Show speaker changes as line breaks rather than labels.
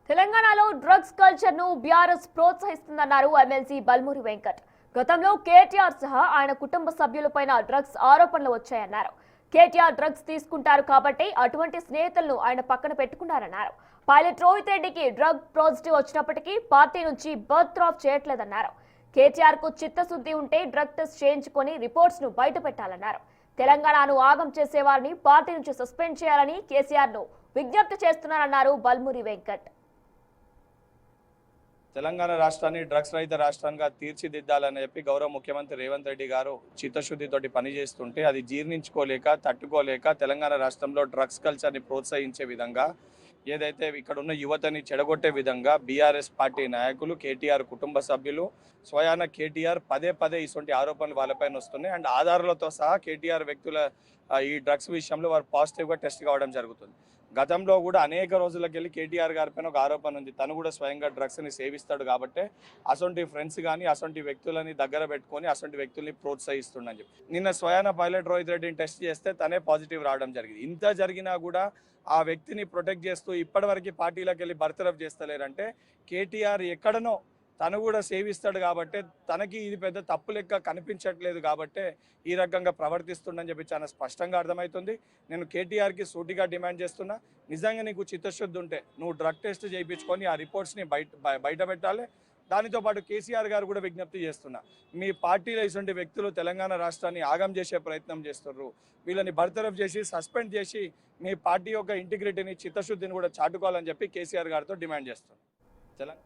తెలంగాణలో drugs culture ను BRS ప్రోత్సహిస్తుందన్నారు MLC Balmuri Venkat. గతంలో కేటీఆర్ సహా ఆయన కుటుంబ సభ్యులపైన డ్రగ్స్ ఆరోపణలు వచ్చాయన్నారు. కేటీఆర్ డ్రగ్స్ తీసుకుంటారు కాబట్టి అటువంటి స్నేహితులను ఆయన పక్కన పెట్టుకున్నారన్నారు. పైలట్ రోహిత్ రెడ్డికి డ్రగ్ పాజిటివ్ వచ్చినప్పటికీ పార్టీ నుంచి బర్త్ ఆఫ్ చేయట్లేదన్నారు. కేటీఆర్ కు చిత్తశుద్ధి ఉంటే డ్రగ్ టెస్ట్ చేయించుకొని రిపోర్ట్స్ ను బయట పెట్టాలన్నారు. తెలంగాణను ఆగం చేసేవారిని పార్టీ నుంచి సస్పెండ్ చేయాలని కేసీఆర్ ను విజ్ఞప్తి చేస్తున్నారన్నారు బల్మూరి వెంకట్.
తెలంగాణ రాష్ట్రాన్ని డ్రగ్స్ రహిత రాష్ట్రంగా తీర్చిదిద్దాలని చెప్పి గౌరవ ముఖ్యమంత్రి రేవంత్ రెడ్డి గారు చిత్తశుద్ధితోటి పనిచేస్తుంటే అది జీర్ణించుకోలేక తట్టుకోలేక తెలంగాణ రాష్ట్రంలో డ్రగ్స్ కల్చర్ని ప్రోత్సహించే విధంగా ఏదైతే ఇక్కడ ఉన్న యువతని చెడగొట్టే విధంగా బీఆర్ఎస్ పార్టీ నాయకులు కేటీఆర్ కుటుంబ సభ్యులు స్వయాన కేటీఆర్ పదే పదే ఇటువంటి ఆరోపణలు వాళ్ళపైన వస్తున్నాయి. అండ్ ఆధారాలతో సహా కేటీఆర్ వ్యక్తుల ఈ డ్రగ్స్ విషయంలో వారు పాజిటివ్గా టెస్ట్ కావడం జరుగుతుంది. గతంలో కూడా అనేక రోజులకి వెళ్ళి కేటీఆర్ గారి పైన ఒక ఆరోపణ ఉంది, తను కూడా స్వయంగా డ్రగ్స్ని సేవిస్తాడు కాబట్టి అసొంటి ఫ్రెండ్స్ కానీ అసొంటి వ్యక్తులని దగ్గర పెట్టుకొని అసొంటి వ్యక్తుల్ని ప్రోత్సహిస్తుండని చెప్పి నిన్న స్వయాన పైలట్ రోహిత్ రెడ్డిని టెస్ట్ చేస్తే తనే పాజిటివ్ రావడం జరిగింది. ఇంత జరిగినా కూడా ఆ వ్యక్తిని ప్రొటెక్ట్ చేస్తూ ఇప్పటివరకు పార్టీలోకి వెళ్ళి బర్తరఫ్ చేస్తలేరంటే కేటీఆర్ ఎక్కడనో తను కూడా సేవిస్తాడు కాబట్టి తనకి ఇది పెద్ద తప్పు లెక్క కనిపించట్లేదు కాబట్టి ఈ రకంగా ప్రవర్తిస్తుండని చెప్పి చాలా స్పష్టంగా అర్థమవుతుంది. నేను కేటీఆర్కి సూటిగా డిమాండ్ చేస్తున్నా, నిజంగా నీకు చిత్తశుద్ధి ఉంటే నువ్వు డ్రగ్ టెస్ట్ చేయించుకొని ఆ రిపోర్ట్స్ని బయట పెట్టాలి. దానితో పాటు కేసీఆర్ గారు కూడా విజ్ఞప్తి చేస్తున్నా, మీ పార్టీలో ఇటువంటి వ్యక్తులు తెలంగాణ రాష్ట్రాన్ని ఆగం చేసే ప్రయత్నం చేస్తున్నారు, వీళ్ళని బర్తరఫ్ చేసి సస్పెండ్ చేసి మీ పార్టీ యొక్క ఇంటిగ్రిటీని చిత్తశుద్ధిని కూడా చాటుకోవాలని చెప్పి కేసీఆర్ గారితో డిమాండ్ చేస్తున్నాను.